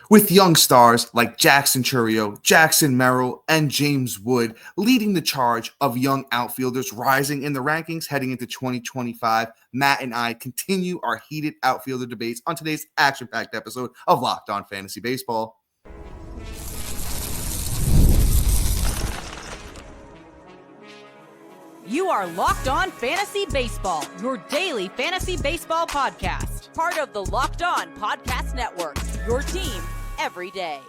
With young stars like Jackson Churio, Jackson Merrill, and James Wood leading the charge of young outfielders rising in the rankings heading into 2025, Matt and I continue our heated outfielder debates on today's action-packed episode of Locked On Fantasy Baseball. You are Locked On Fantasy Baseball, your daily fantasy baseball podcast. Part of the Locked On Podcast Network, your team every day.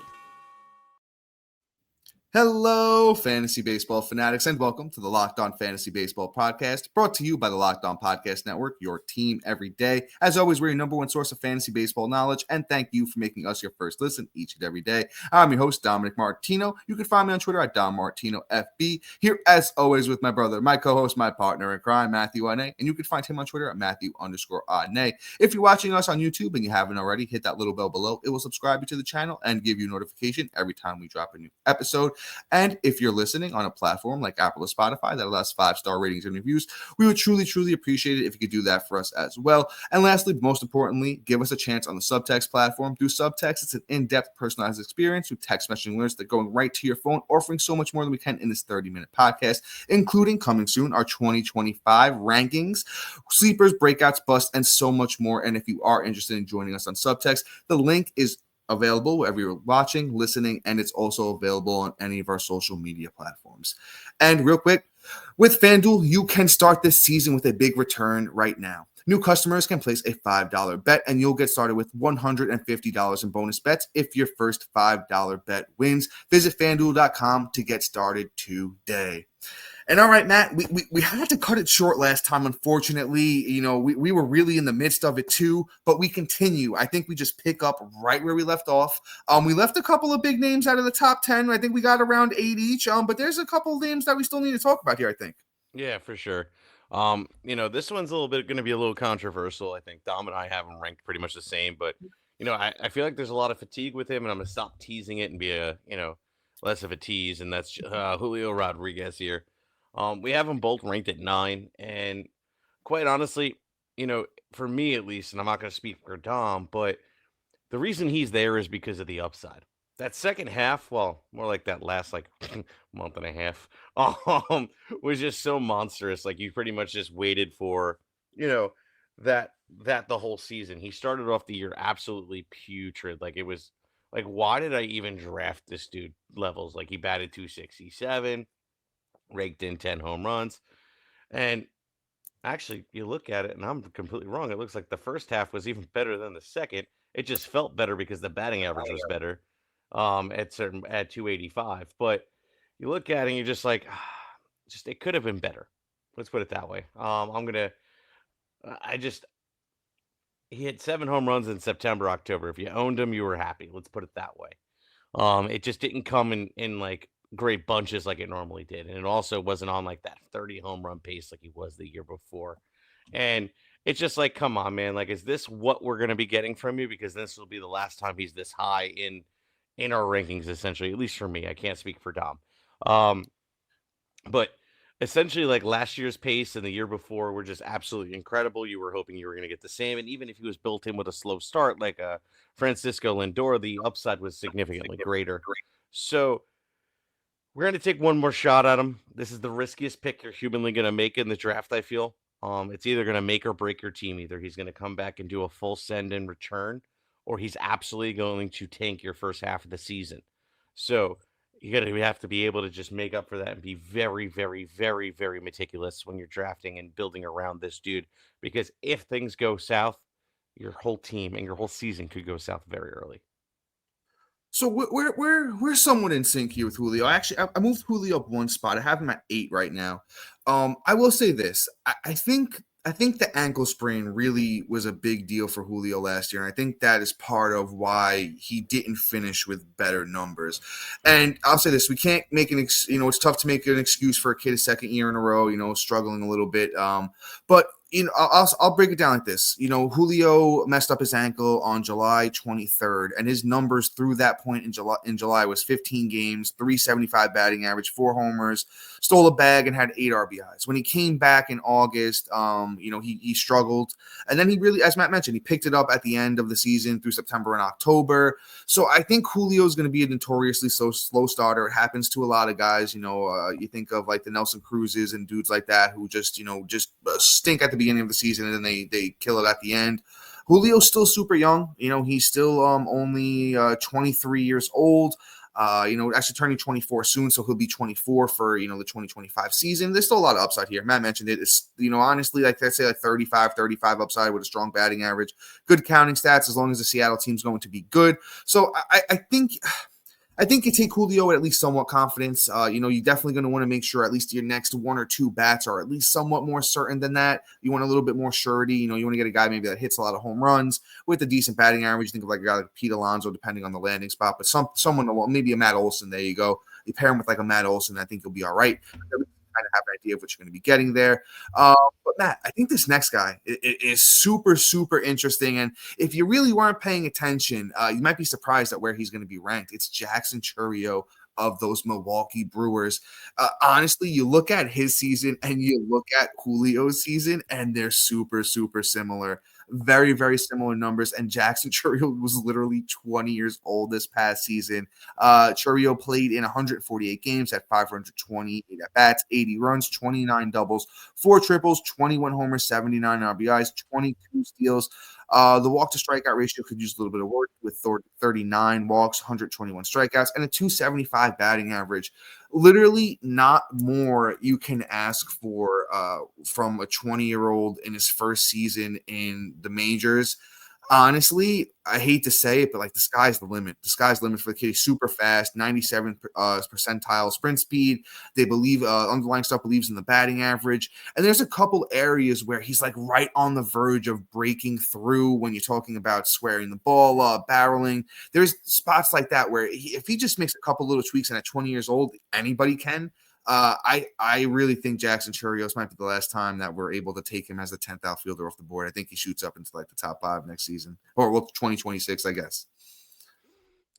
Hello, fantasy baseball fanatics, and welcome to the Locked On Fantasy Baseball podcast, brought to you by the Locked On Podcast Network, your team every day. As always, we're your number one source of fantasy baseball knowledge, and thank you for making us your first listen each and every day. I'm your host, Dominic Martino. You can find me on Twitter at DomMartinoFB. Here, as always, with my brother, my co-host, my partner in crime, Matthew Ane, and you can find him on Twitter at Matthew_Ane. If you're watching us on YouTube and you haven't already, hit that little bell below. It will subscribe you to the channel and give you a notification every time we drop a new episode. And if you're listening on a platform like Apple or Spotify that allows 5-star ratings and reviews, we would truly appreciate it if you could do that for us as well. And lastly, most importantly, give us a chance on the Subtext platform. Through Subtext, it's an in-depth personalized experience through text messaging alerts that are going right to your phone, offering so much more than we can in this 30-minute podcast, including coming soon our 2025 rankings, sleepers, breakouts, busts, and so much more. And if you are interested in joining us on Subtext, the link is available wherever you're watching, listening, and it's also available on any of our social media platforms. And real quick, with FanDuel, you can start this season with a big return right now. New customers can place a $5 bet, and you'll get started with $150 in bonus bets if your first $5 bet wins. Visit FanDuel.com to get started today. And all right, Matt, we had to cut it short last time, unfortunately. You know, we were really in the midst of it too, but we continue. I think we just pick up right where we left off. We left a couple of big names out of the top 10. I think we got around 8 each, but there's a couple of names that we still need to talk about here, I think. Yeah, for sure. This one's a little bit going to be a little controversial. I think Dom and I have him ranked pretty much the same, but, I feel like there's a lot of fatigue with him, and I'm going to stop teasing it and be less of a tease, and that's Julio Rodriguez here. We have them both ranked at 9, and quite honestly, for me at least, and I'm not going to speak for Dom, but the reason he's there is because of the upside. That second half, well, more like that last month and a half, was just so monstrous. Like you pretty much just waited for, that the whole season. He started off the year absolutely putrid. Like it was like, why did I even draft this dude levels? Like he batted 267. Raked in 10 home runs. And actually, you look at it, and I'm completely wrong. It looks like the first half was even better than the second. It just felt better because the batting average was better at 285. But you look at it, and you're just like, it could have been better. Let's put it that way. He hit 7 home runs in September, October. If you owned him, you were happy. Let's put it that way. It just didn't come in like great bunches like it normally did. And it also wasn't on like that 30 home run pace like he was the year before. And it's just like, come on, man. Like, is this what we're going to be getting from you? Because this will be the last time he's this high in our rankings, essentially, at least for me. I can't speak for Dom. But essentially, like last year's pace and the year before were just absolutely incredible. You were hoping you were going to get the same. And even if he was built in with a slow start, like Francisco Lindor, the upside was significantly greater. So we're going to take one more shot at him. This is the riskiest pick you're humanly going to make in the draft, I feel. It's either going to make or break your team. Either he's going to come back and do a full send in return, or he's absolutely going to tank your first half of the season. So you have to be able to just make up for that and be very, very, very, very meticulous when you're drafting and building around this dude. Because if things go south, your whole team and your whole season could go south very early. So we're somewhat in sync here with Julio. Actually, I moved Julio up one spot. I have him at 8 right now. I will say this. I think the ankle sprain really was a big deal for Julio last year, and I think that is part of why he didn't finish with better numbers. And I'll say this: we can't make it's tough to make an excuse for a kid a second year in a row, struggling a little bit. But I'll break it down like this. Julio messed up his ankle on July 23rd, and his numbers through that point in July was 15 games, 375 batting average, 4 homers, stole a bag, and had 8 RBIs. When he came back in August, he struggled, and then he really, as Matt mentioned, he picked it up at the end of the season through September and October. So I think Julio is going to be a notoriously slow starter. It happens to a lot of guys. You think of like the Nelson Cruzes and dudes like that who just stink at the beginning of the season and then they kill it at the end. Julio's still super young. He's still only 23 years old. Actually turning 24 soon, so he'll be 24 for, the 2025 season. There's still a lot of upside here. Matt mentioned it. It's, honestly, like I'd say like 35 upside with a strong batting average, good counting stats as long as the Seattle team's going to be good. So I think you take Julio at least somewhat confidence. You're definitely going to want to make sure at least your next 1 or 2 bats are at least somewhat more certain than that. You want a little bit more surety. You want to get a guy maybe that hits a lot of home runs with a decent batting average. Think of like a guy like Pete Alonso, depending on the landing spot, but someone, maybe a Matt Olson. There you go. You pair him with like a Matt Olson, I think you'll be all right. Kind of have an idea of what you're going to be getting there. But Matt, I think this next guy is super, super interesting. And if you really weren't paying attention, you might be surprised at where he's going to be ranked. It's Jackson Chourio of those Milwaukee Brewers. Honestly, you look at his season and you look at Julio's season, and they're super, super similar. Very, very similar numbers. And Jackson Chourio was literally 20 years old this past season. Chourio played in 148 games, had 528 at-bats, 80 runs, 29 doubles, 4 triples, 21 homers, 79 RBIs, 22 steals. The walk-to-strikeout ratio could use a little bit of work with 39 walks, 121 strikeouts, and a 275 batting average. Literally not more you can ask for from a 20-year-old in his first season in the majors. Honestly, I hate to say it, but like the sky's the limit. The sky's the limit for the kid. He's super fast, 97 percentile sprint speed. They believe underlying stuff believes in the batting average. And there's a couple areas where he's like right on the verge of breaking through when you're talking about squaring the ball up, barreling. There's spots like that where if he just makes a couple little tweaks and at 20 years old, anybody can. I really think Jackson Chourio might be the last time that we're able to take him as the 10th outfielder off the board. I think he shoots up into like the top 5 next season, or 2026, I guess.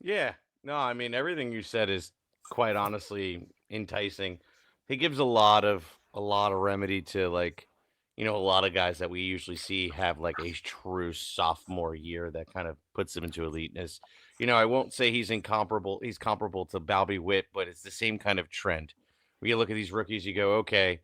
Yeah. No, I mean, everything you said is quite honestly enticing. He gives a lot of remedy to like, a lot of guys that we usually see have like a true sophomore year that kind of puts them into eliteness. I won't say he's incomparable. He's comparable to Balby Witt, but it's the same kind of trend. When you look at these rookies, you go, okay,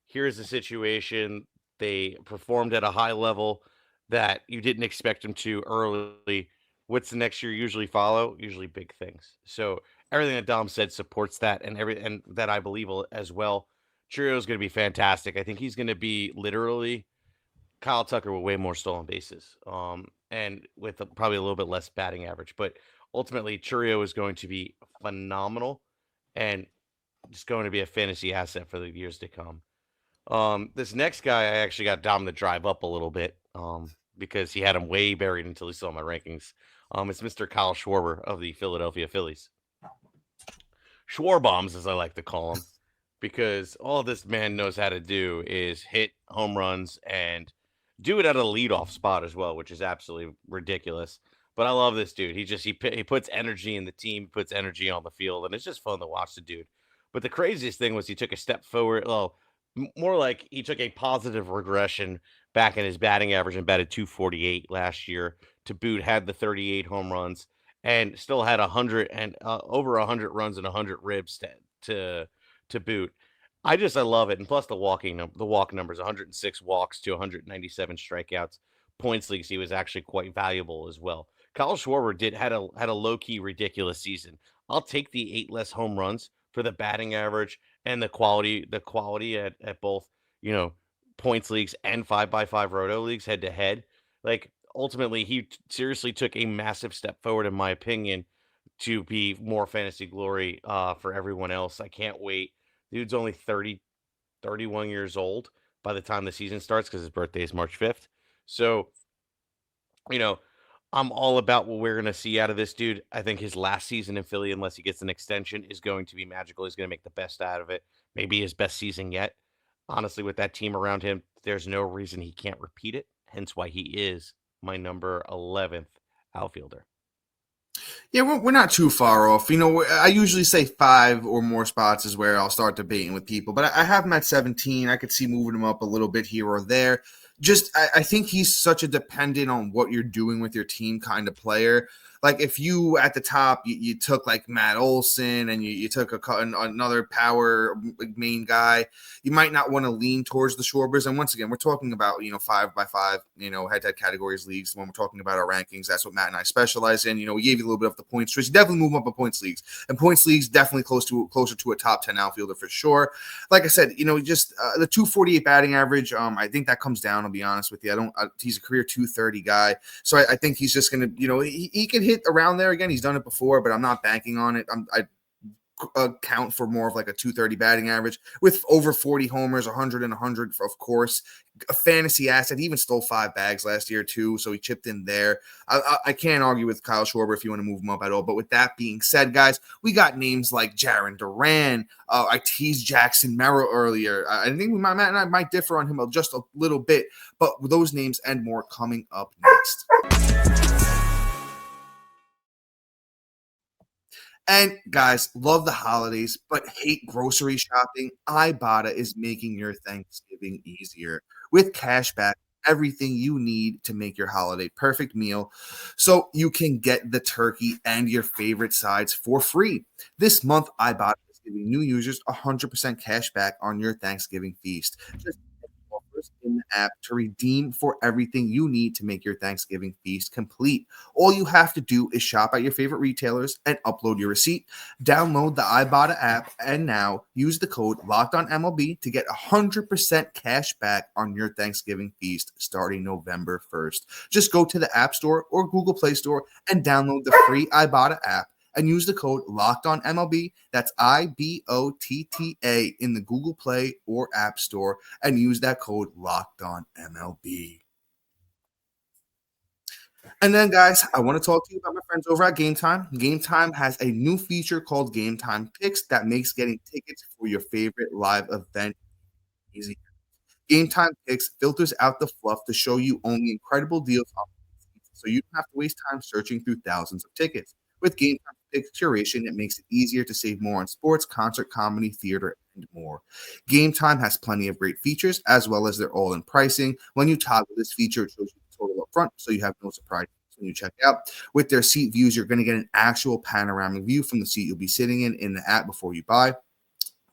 here's the situation. They performed at a high level that you didn't expect them to early. What's the next year usually follow? Usually big things. So everything that Dom said supports that, and that I believe as well. Churio is going to be fantastic. I think he's going to be literally Kyle Tucker with way more stolen bases, and with probably a little bit less batting average. But ultimately, Churio is going to be phenomenal, and just going to be a fantasy asset for the years to come. This next guy, I actually got Dom to drive up a little bit, because he had him way buried until he saw my rankings. It's Mr. Kyle Schwarber of the Philadelphia Phillies. Schwarbombs, as I like to call him, because all this man knows how to do is hit home runs and do it at a leadoff spot as well, which is absolutely ridiculous. But I love this dude. He puts energy in the team, puts energy on the field, and it's just fun to watch the dude. But the craziest thing was he took a step forward. Well, more like he took a positive regression back in his batting average and batted 248 last year. To boot, had the 38 home runs and still had 100 and over 100 runs and 100 ribs to boot. I love it, and plus the walk numbers: 106 walks to 197 strikeouts. Points leagues, he was actually quite valuable as well. Kyle Schwarber had a low key ridiculous season. I'll take the 8 less home runs for the batting average and the quality at both, points leagues and 5x5 roto leagues head to head. Like ultimately he seriously took a massive step forward, in my opinion, to be more fantasy glory for everyone else. I can't wait. Dude's only 31 years old by the time the season starts, because his birthday is March 5th. So, I'm all about what we're going to see out of this dude. I think his last season in Philly, unless he gets an extension, is going to be magical. He's going to make the best out of it. Maybe his best season yet. Honestly, with that team around him, there's no reason he can't repeat it. Hence why he is my number 11th outfielder. Yeah, we're not too far off. I usually say 5 or more spots is where I'll start debating with people, but I have him at 17. I could see moving him up a little bit here or there. I think he's such a dependent on what you're doing with your team kind of player. Like if you at the top, you took like Matt Olson and you took another power main guy, you might not want to lean towards the Schwarbers. And once again, we're talking about, 5x5, head-to-head categories leagues. When we're talking about our rankings, that's what Matt and I specialize in. We gave you a little bit of the points. So you definitely move up in points leagues. And points leagues definitely closer to a top 10 outfielder for sure. Like I said, just the 248 batting average, I think that comes down, I'll be honest with you. He's a career 230 guy. So I think he's just going to, he can hit around there again. He's done it before, but I'm not banking on it. I count for more of like a 230 batting average with over 40 homers, 100 and 100, of course. A fantasy asset. He even stole 5 bags last year too, so he chipped in there. I can't argue with Kyle Schwarber if you want to move him up at all. But with that being said, guys, we got names like Jaren, Duran. I teased Jackson Merrill earlier. I think Matt and I might differ on him just a little bit, but those names and more coming up next. And guys, love the holidays, but hate grocery shopping. Ibotta is making your Thanksgiving easier with cash back, everything you need to make your holiday perfect meal so you can get the turkey and your favorite sides for free. This month, Ibotta is giving new users 100% cash back on your Thanksgiving feast. Just offers in the app to redeem for everything you need to make your Thanksgiving feast complete. All you have to do is shop at your favorite retailers and upload your receipt. Download the Ibotta app and now use the code LOCKEDONMLB to get 100% cash back on your Thanksgiving feast starting November 1st. Just go to the App Store or Google Play Store and download the free Ibotta app and use the code LOCKEDONMLB. That's IBOTTA in the Google Play or App Store and use that code LOCKEDONMLB. And then, guys, I want to talk to you about my friends over at Game Time. Game Time has a new feature called Game Time Picks that makes getting tickets for your favorite live event easy. Game Time Picks filters out the fluff to show you only incredible deals on so you don't have to waste time searching through thousands of tickets. With Game Time Picks curation, it makes it easier to save more on sports, concert, comedy, theater, and more. Game Time has plenty of great features, as well as their all-in pricing. When you toggle this feature, it shows you the total up front, so you have no surprise when you check out. With their seat views, you're going to get an actual panoramic view from the seat you'll be sitting in the app before you buy.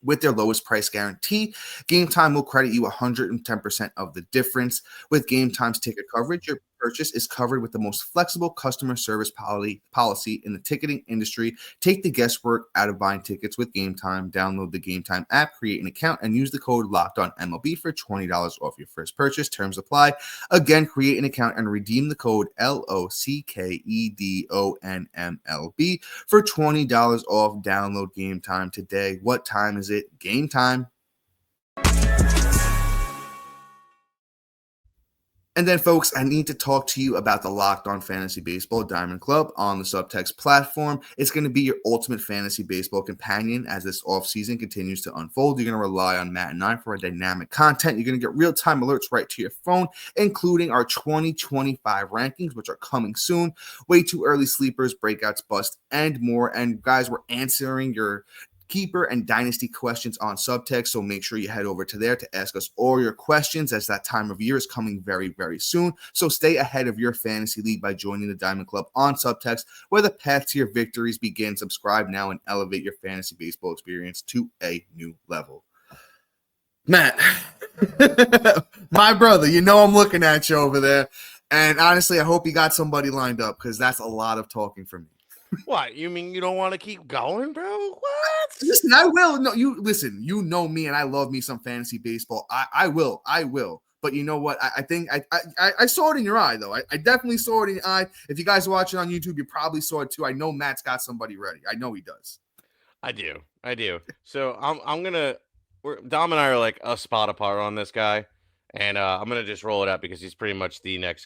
With their lowest price guarantee, Game Time will credit you 110% of the difference. With Game Time's ticket coverage, your purchase is covered with the most flexible customer service policy in the ticketing industry. Take the guesswork out of buying tickets with Game Time. Download the Game Time app, create an account, and use the code LOCKEDONMLB for $20 off your first purchase. Terms apply. Again, create an account and redeem the code LOCKEDONMLB for $20 off. Download Game Time today. What time is it? Game time. And then, folks, I need to talk to you about the Locked On Fantasy Baseball Diamond Club on the Subtext platform. It's going to be your ultimate fantasy baseball companion as this offseason continues to unfold. You're going to rely on Matt and I for our dynamic content. You're going to get real-time alerts right to your phone, including our 2025 rankings, which are coming soon. Way too early sleepers, breakouts, bust, and more. And, guys, we're answering your keeper and dynasty questions on Subtext, so make sure you head over to there to ask us all your questions, as that time of year is coming very, very soon. So stay ahead of your fantasy league by joining the Diamond Club on Subtext, where the path to your victories begin. Subscribe now and elevate your fantasy baseball experience to a new level. Matt, my brother, I'm looking at you over there, and honestly, I hope you got somebody lined up, because that's a lot of talking for me. What? You mean you don't want to keep going, bro? What? Listen, I will. No, listen. You know me, and I love me some fantasy baseball. I will. But you know what? I think I saw it in your eye, though. I definitely saw it in your eye. If you guys are watching on YouTube, you probably saw it too. I know Matt's got somebody ready. I know he does. I do. So I'm gonna. Dom and I are like a spot apart on this guy, and I'm gonna just roll it out because he's pretty much the next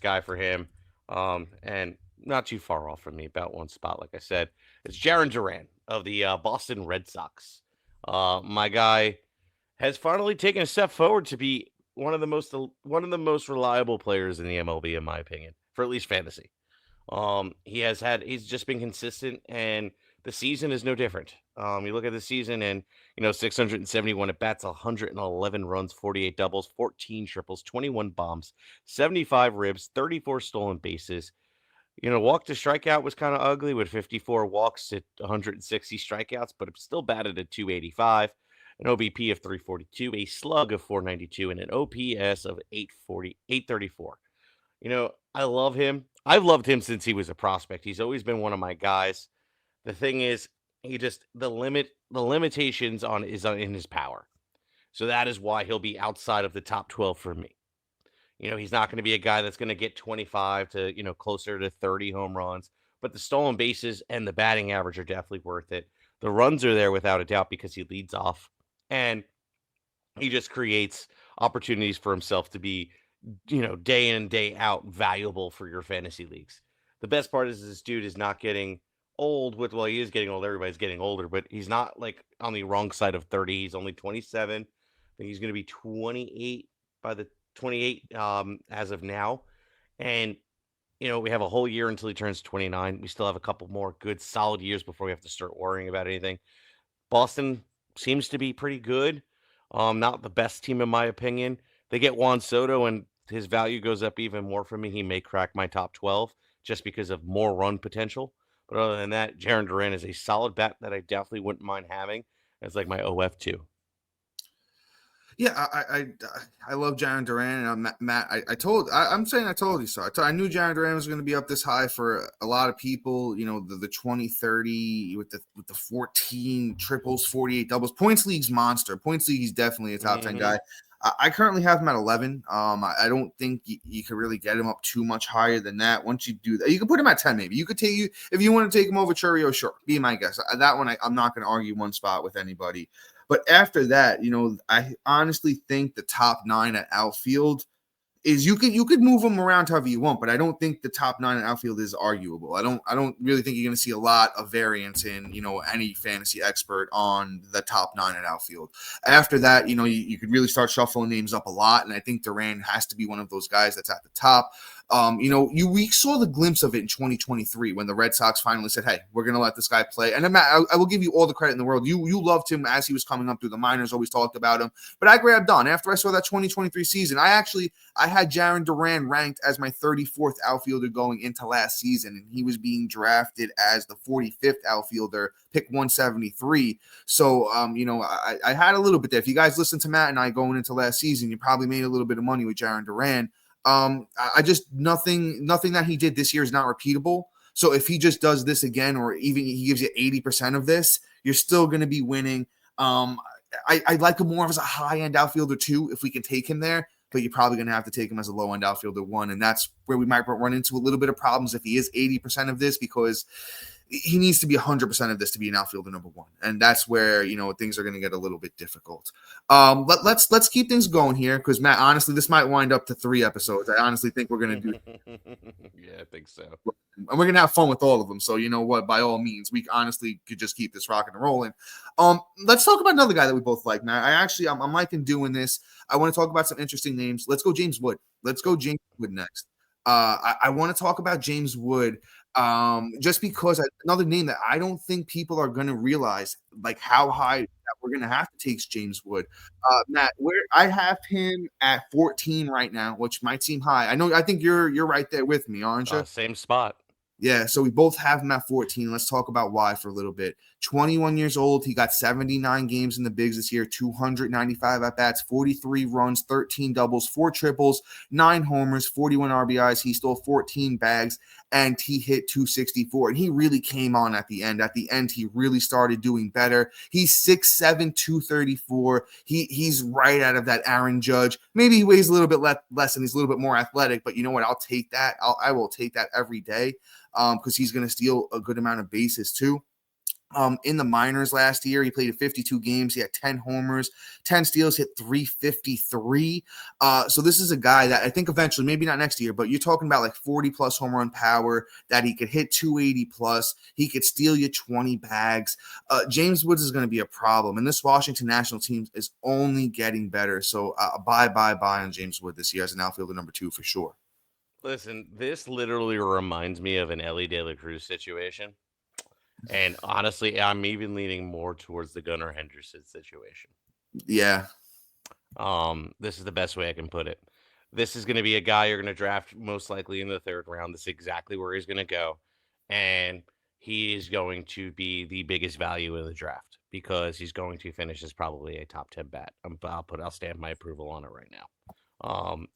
guy for him. And not too far off from me, about one spot, like I said. It's Jaren Duran of the Boston Red Sox. My guy has finally taken a step forward to be one of the most reliable players in the MLB, in my opinion, for at least fantasy. He's just been consistent, and the season is no different. You look at the season, and 671 at bats, 111 runs, 48 doubles, 14 triples, 21 bombs, 75 ribs, 34 stolen bases. Walk to strikeout was kind of ugly with 54 walks at 160 strikeouts, but it still batted at 285, an OBP of 342, a slug of 492, and an OPS of 834. I love him. I've loved him since he was a prospect. He's always been one of my guys. The thing is, the limitations is in his power. So that is why he'll be outside of the top 12 for me. He's not going to be a guy that's going to get 25 to, closer to 30 home runs, but the stolen bases and the batting average are definitely worth it. The runs are there without a doubt because he leads off, and he just creates opportunities for himself to be, day in and day out valuable for your fantasy leagues. The best part is this dude is not getting old well, he is getting old. Everybody's getting older, but he's not like on the wrong side of 30. He's only 27. I think he's going to be 28 by the 28 as of now. And, we have a whole year until he turns 29. We still have a couple more good solid years before we have to start worrying about anything. Boston seems to be pretty good. Not the best team in my opinion. They get Juan Soto and his value goes up even more for me. He may crack my top 12 just because of more run potential. But other than that, Jaren Duran is a solid bat that I definitely wouldn't mind having as like my OF2. Yeah, I love Jaren Duran, and Matt. I told you so. I knew Jaren Duran was going to be up this high for a lot of people. The 20-30 with the 14 triples, 48 doubles. Points league's monster. Points league, he's definitely a top 10 guy. I currently have him at 11. I don't think you could really get him up too much higher than that. Once you do that, you can put him at 10 maybe. You could if you want to take him over Churio, sure. Be my guess. That one, I'm not going to argue one spot with anybody. But after that, I honestly think the top 9 at outfield is you could move them around however you want, but I don't think the top 9 at outfield is arguable. I don't really think you're going to see a lot of variance in, any fantasy expert on the top 9 at outfield. After that, you could really start shuffling names up a lot, and I think Duran has to be one of those guys that's at the top. We saw the glimpse of it in 2023 when the Red Sox finally said, "Hey, we're going to let this guy play." And Matt, I will give you all the credit in the world. You loved him as he was coming up through the minors, always talked about him. But I grabbed on after I saw that 2023 season. I had Jaren Duran ranked as my 34th outfielder going into last season, and he was being drafted as the 45th outfielder, pick 173. So, I had a little bit there. If you guys listened to Matt and I going into last season, you probably made a little bit of money with Jaren Duran. I just nothing that he did this year is not repeatable. So if he just does this again, or even he gives you 80% of this, you're still going to be winning. I like him more as a high-end outfielder too, if we can take him there, but you're probably going to have to take him as a low-end outfielder 1. And that's where we might run into a little bit of problems if he is 80% of this, because he needs to be 100% of this to be an outfielder number 1. And that's where, things are going to get a little bit difficult. Let's keep things going here, because Matt, honestly, this might wind up to 3 episodes. I honestly think we're going to do. Yeah, I think so. And we're going to have fun with all of them. So you know what, by all means, we honestly could just keep this rocking and rolling. Let's talk about another guy that we both like, Matt. I'm liking doing this. I want to talk about some interesting names. Let's go James Wood. Next. I want to talk about James Wood. Just because another name that I don't think people are going to realize, like how high that we're going to have to take James Wood. Matt, where I have him at 14 right now, which might seem high. I think you're right there with me, aren't you? Same spot. Yeah, so we both have him at 14. Let's talk about why for a little bit. 21 years old. He got 79 games in the bigs this year, 295 at-bats, 43 runs, 13 doubles, 4 triples, 9 homers, 41 RBIs. He stole 14 bags, and he hit 264. And he really came on at the end. At the end, he really started doing better. He's 6'7", 234. He's right out of that Aaron Judge. Maybe he weighs a little bit less and he's a little bit more athletic, but you know what? I'll take that. I will take that every day. Because he's going to steal a good amount of bases too. in the minors last year. He played in 52 games. He had 10 homers, 10 steals, hit 353. So this is a guy that I think eventually, maybe not next year, but you're talking about like 40 plus home run power, that he could hit 280 plus. He could steal you 20 bags. James Woods is going to be a problem, and this Washington national team is only getting better. So buy on James Wood this year as an outfielder number 2 for sure. Listen, this literally reminds me of an Ellie De La Cruz situation. And honestly, I'm even leaning more towards the Gunnar Henderson situation. Yeah. This is the best way I can put it. This is going to be a guy you're going to draft most likely in the 3rd round. This is exactly where he's going to go. And he is going to be the biggest value in the draft because he's going to finish as probably a top 10 bat. I'll stamp my approval on it right now.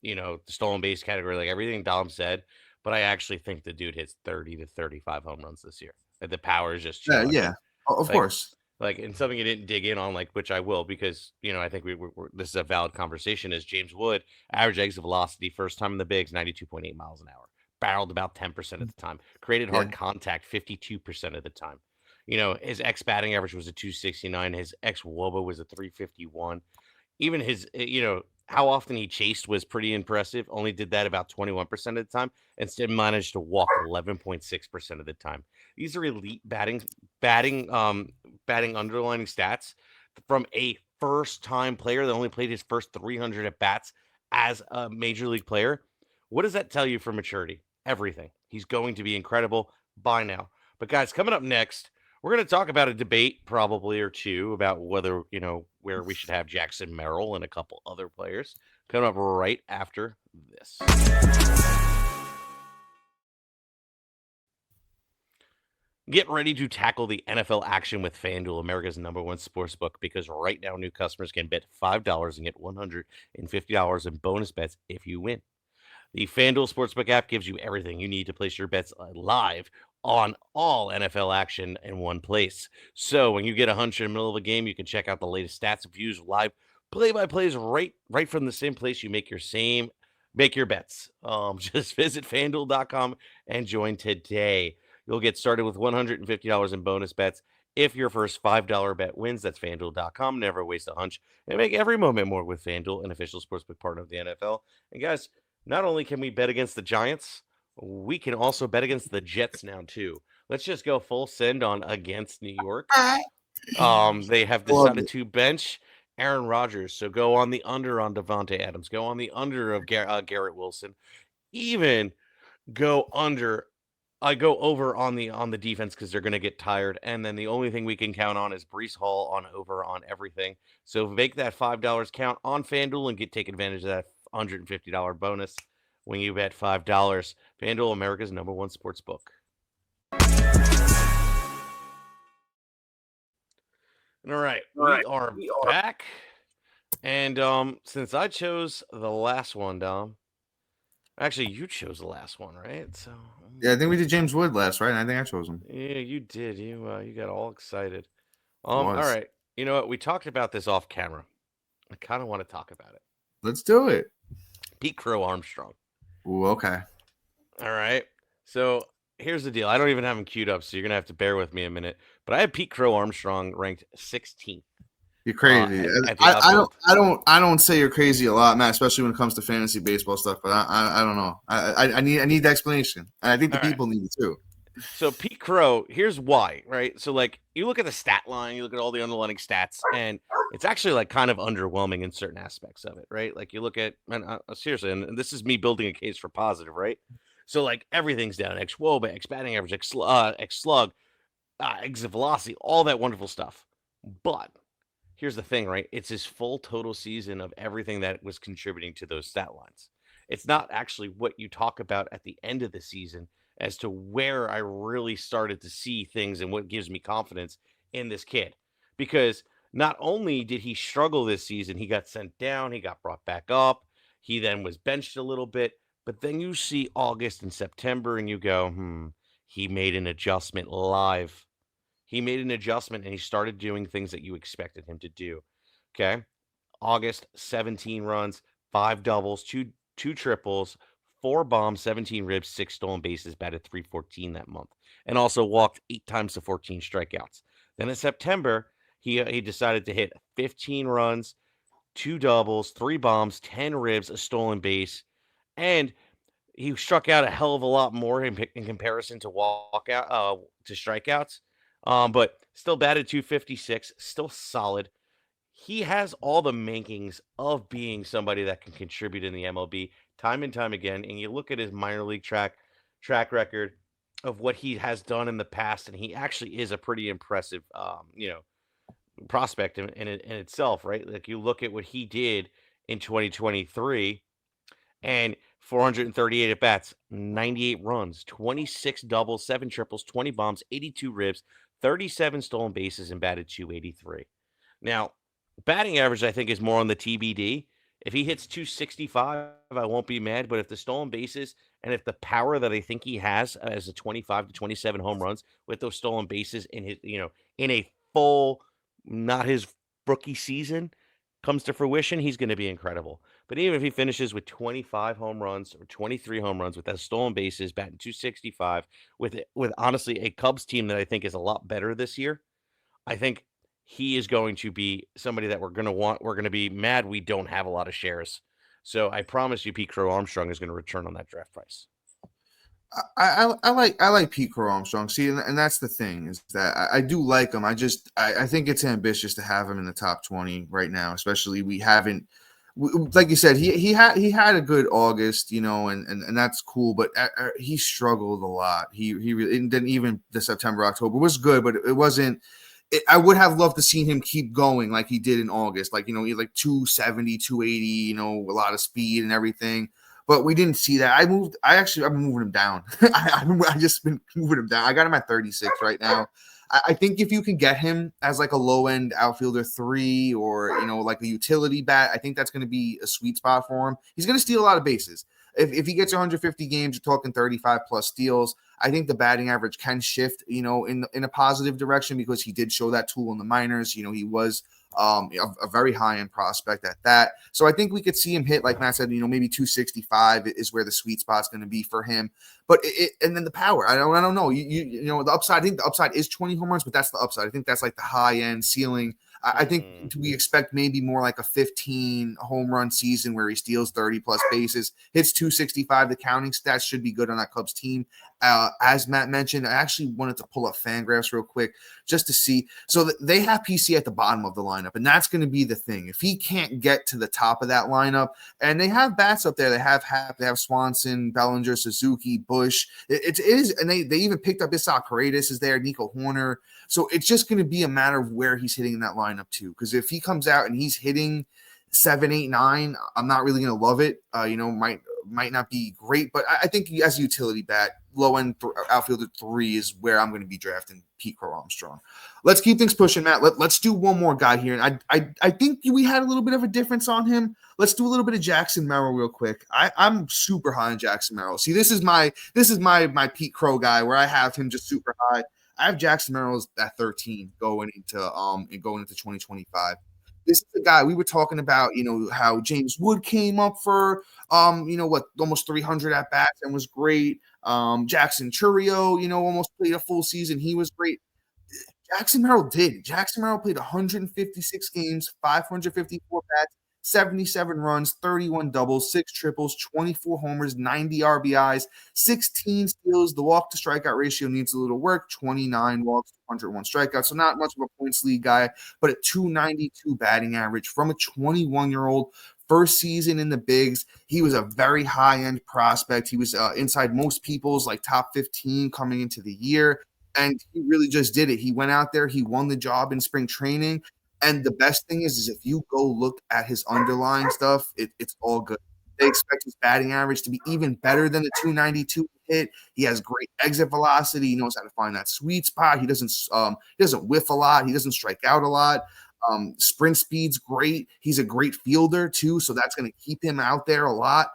The stolen base category, like everything Dom said, but I actually think the dude hits 30 to 35 home runs this year. Like the power is just yeah, of course. And something you didn't dig in on, which I will, because I think this is a valid conversation. Is James Wood average exit velocity first time in the bigs 92.8 miles an hour, barreled about 10% of the time, created hard contact 52% of the time. His X batting average was a 269. His X WOBA was a 351. Even his how often he chased was pretty impressive. Only did that about 21% of the time, and still managed to walk 11.6% of the time. These are elite batting underlining stats from a first-time player that only played his first 300 at bats as a major league player. What does that tell you for maturity? Everything. He's going to be incredible by now. But guys, coming up next, we're going to talk about a debate probably or two about whether, where we should have Jackson Merrill and a couple other players. Coming up right after this. Get ready to tackle the NFL action with FanDuel, America's #1 sportsbook, because right now new customers can bet $5 and get $150 in bonus bets if you win. The FanDuel Sportsbook app gives you everything you need to place your bets live on all NFL action in one place. So when you get a hunch in the middle of a game, you can check out the latest stats, views, live play-by-plays right from the same place you make your bets. Just visit FanDuel.com and join today. You'll get started with $150 in bonus bets. If your first $5 bet wins, that's FanDuel.com. Never waste a hunch and make every moment more with FanDuel, an official sportsbook partner of the NFL. And guys, not only can we bet against the Giants, we can also bet against the Jets now too. Let's just go full send on against New York. They have decided to bench Aaron Rodgers, so go on the under on Devontae Adams. Go on the under of Garrett Wilson. Even go under. I go over on the defense because they're going to get tired. And then the only thing we can count on is Breece Hall on over on everything. So make that $5 count on FanDuel and take advantage of that $150 bonus when you bet $5. FanDuel, America's #1 sportsbook. All right, we are back. And since I chose the last one, Dom, actually, you chose the last one, right? So yeah, I think we did James Wood last, right? I think I chose him. Yeah, you did. You got all excited. All right. You know what? We talked about this off camera. I kind of want to talk about it. Let's do it. Pete Crow-Armstrong. Ooh, okay. All right. So here's the deal. I don't even have him queued up, so you're gonna have to bear with me a minute. But I have Pete Crow-Armstrong ranked 16th. You're crazy. I don't say you're crazy a lot, man, especially when it comes to fantasy baseball stuff. But I don't know. I need the explanation, and I think the people need it too. So Pete Crow, here's why, right? So you look at the stat line, you look at all the underlying stats, and it's actually kind of underwhelming in certain aspects of it, right? You look at, seriously, and this is me building a case for positive, right? So everything's down: X WOBA, X batting average, X slug, exit velocity, all that wonderful stuff. But here's the thing, right? It's his full total season of everything that was contributing to those stat lines. It's not actually what you talk about at the end of the season as to where I really started to see things and what gives me confidence in this kid. Because not only did he struggle this season, he got sent down, he got brought back up, he then was benched a little bit, but then you see August and September and you go, he made an adjustment live. He made an adjustment and he started doing things that you expected him to do. Okay. August, 17 runs, 5 doubles, two triples, 4 bombs, 17 ribs, 6 stolen bases, batted .314 that month, and also walked 8 times to 14 strikeouts. Then in September, he decided to hit 15 runs, 2 doubles, 3 bombs, 10 ribs, a stolen base, and he struck out a hell of a lot more in comparison to to strikeouts. But still batted 256, still solid. He has all the makings of being somebody that can contribute in the MLB time and time again. And you look at his minor league track record of what he has done in the past, and he actually is a pretty impressive, prospect in itself, right? Like you look at what he did in 2023 and 438 at bats, 98 runs, 26 doubles, 7 triples, 20 bombs, 82 ribs, 37 stolen bases, and batted 283. Now, batting average, I think, is more on the TBD. If he hits 265, I won't be mad. But if the stolen bases and if the power that I think he has as a 25 to 27 home runs with those stolen bases in his, in a full, not his rookie season, comes to fruition, he's going to be incredible. But even if he finishes with 25 home runs or 23 home runs with those stolen bases, batting 265, with honestly a Cubs team that I think is a lot better this year, I think he is going to be somebody that we're going to want. We're going to be mad we don't have a lot of shares. So I promise you, Pete Crow-Armstrong is going to return on that draft price. I like Pete Crow-Armstrong. See, and that's the thing is that I do like him. I think it's ambitious to have him in the top 20 right now, especially we haven't. Like you said, he had a good August, and that's cool. But he struggled a lot. He really didn't. Even the September October was good, but it wasn't. I would have loved to see him keep going like he did in August, like he like 270, 280, a lot of speed and everything. But we didn't see that. I've been moving him down. I just been moving him down. I got him at 36 right now. I think if you can get him as like a low end outfielder 3 or, like a utility bat, I think that's going to be a sweet spot for him. He's going to steal a lot of bases. If he gets 150 games, you're talking 35 plus steals. I think the batting average can shift, in a positive direction because he did show that tool in the minors. He was a very high-end prospect at that. So I think we could see him hit, like Matt said, maybe 265 is where the sweet spot's going to be for him. But and then the power, I don't know. The upside, I think the upside is 20 home runs, but that's the upside. I think that's like the high-end ceiling. I think we expect maybe more like a 15 home run season where he steals 30 plus bases, hits 265. The counting stats should be good on that Cubs team. As Matt mentioned, I actually wanted to pull up Fangraphs real quick just to see. So they have PC at the bottom of the lineup, and that's going to be the thing. If he can't get to the top of that lineup, and they have bats up there, they have Happ, they have Swanson, Bellinger, Suzuki, Bush. It is, and they even picked up Isaac Paredes is there, Nico Horner. So it's just going to be a matter of where he's hitting in that lineup too. Because if he comes out and he's hitting 7, 8, 9, I'm not really going to love it. Might not be great, but I think as a utility bat, low end outfielder 3 is where I'm going to be drafting Pete Crow-Armstrong. Let's keep things pushing, Matt. Let's do one more guy here, and I think we had a little bit of a difference on him. Let's do a little bit of Jackson Merrill real quick. I'm super high on Jackson Merrill. See, this is my Pete Crow guy where I have him just super high. I have Jackson Merrill at 13 going into 2025. This is the guy we were talking about, how James Wood came up for, almost 300 at bats and was great. Jackson Churio, almost played a full season. He was great. Jackson Merrill did. Jackson Merrill played 156 games, 554 bats, 77 runs, 31 doubles, 6 triples, 24 homers, 90 RBIs, 16 steals. The walk to strikeout ratio needs a little work, 29 walks, 101 strikeouts. So not much of a points league guy, but a 292 batting average from a 21-year-old. First season in the bigs, he was a very high-end prospect. He was inside most people's like top 15 coming into the year, and he really just did it. He went out there, he won the job in spring training. And the best thing is if you go look at his underlying stuff, it's all good. They expect his batting average to be even better than the 292 hit. He has great exit velocity. He knows how to find that sweet spot. He doesn't whiff a lot. He doesn't strike out a lot. Sprint speed's great. He's a great fielder too, so that's going to keep him out there a lot.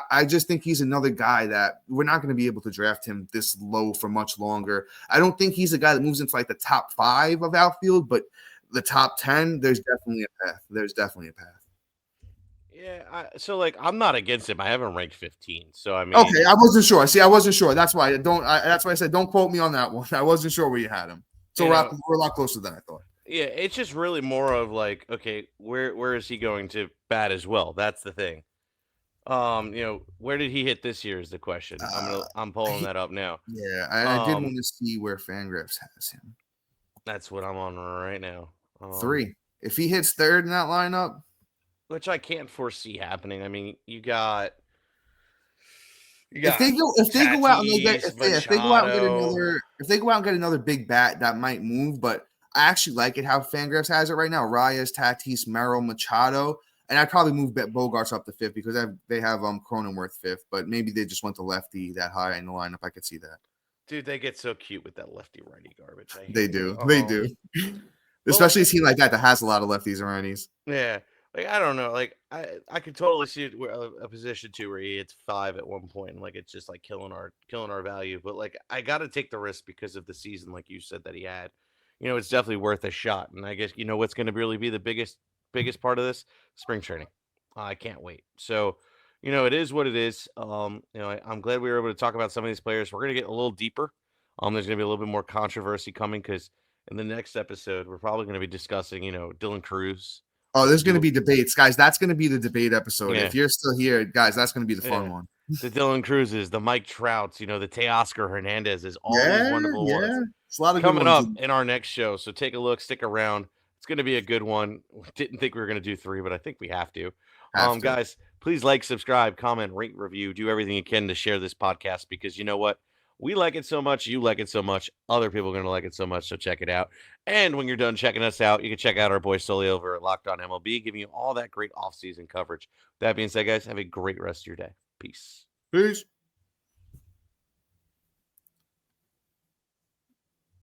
I just think he's another guy that we're not going to be able to draft him this low for much longer. I don't think he's a guy that moves into like the top 5 of outfield, but the top 10, there's definitely a path. Yeah, I'm not against him. I haven't ranked 15, so I mean. Okay, I wasn't sure. See, I wasn't sure. That's why I said don't quote me on that one. I wasn't sure where you had him. So we're a lot closer than I thought. Yeah, it's just really more of like, okay, where is he going to bat as well? That's the thing. Where did he hit this year is the question. I'm pulling that up now. Yeah, I did want to see where Fangraphs has him. That's what I'm on right now. 3. If he hits third in that lineup, which I can't foresee happening. I mean, you got if they go out and get another big bat, that might move. But I actually like it how Fangraphs has it right now. Reyes, Tatis, Merrill, Machado, and I'd probably move Bogarts up to 5th because they have Cronenworth 5th, but maybe they just went to lefty that high in the lineup. I could see that. Dude, they get so cute with that lefty righty garbage. They do. Especially a team like that has a lot of lefties and righties. Yeah. Like, I don't know. Like, I could totally see a position too where he hits 5 at one point, and like it's just like killing our value. But like, I got to take the risk because of the season, like you said, that he had. It's definitely worth a shot. And I guess what's going to really be the biggest part of this spring training. I can't wait. So, it is what it is. I'm glad we were able to talk about some of these players. We're going to get a little deeper. There's going to be a little bit more controversy coming because in the next episode, we're probably going to be discussing, Dylan Cruz. Oh, there's going to be debates, guys. That's going to be the debate episode. Yeah. If you're still here, guys, that's going to be the fun one. The Dylan Cruzes, the Mike Trouts, the Teoscar Hernandezes, all these wonderful ones. It's a lot of coming up in our next show. So take a look, stick around. It's going to be a good one. Didn't think we were going to do 3, but I think we have to. Guys, please like, subscribe, comment, rate, review, do everything you can to share this podcast because you know what? We like it so much. You like it so much. Other people are going to like it so much. So check it out. And when you're done checking us out, you can check out our boy Sully over at Locked On MLB, giving you all that great offseason coverage. That being said, guys, have a great rest of your day. Peace. Peace.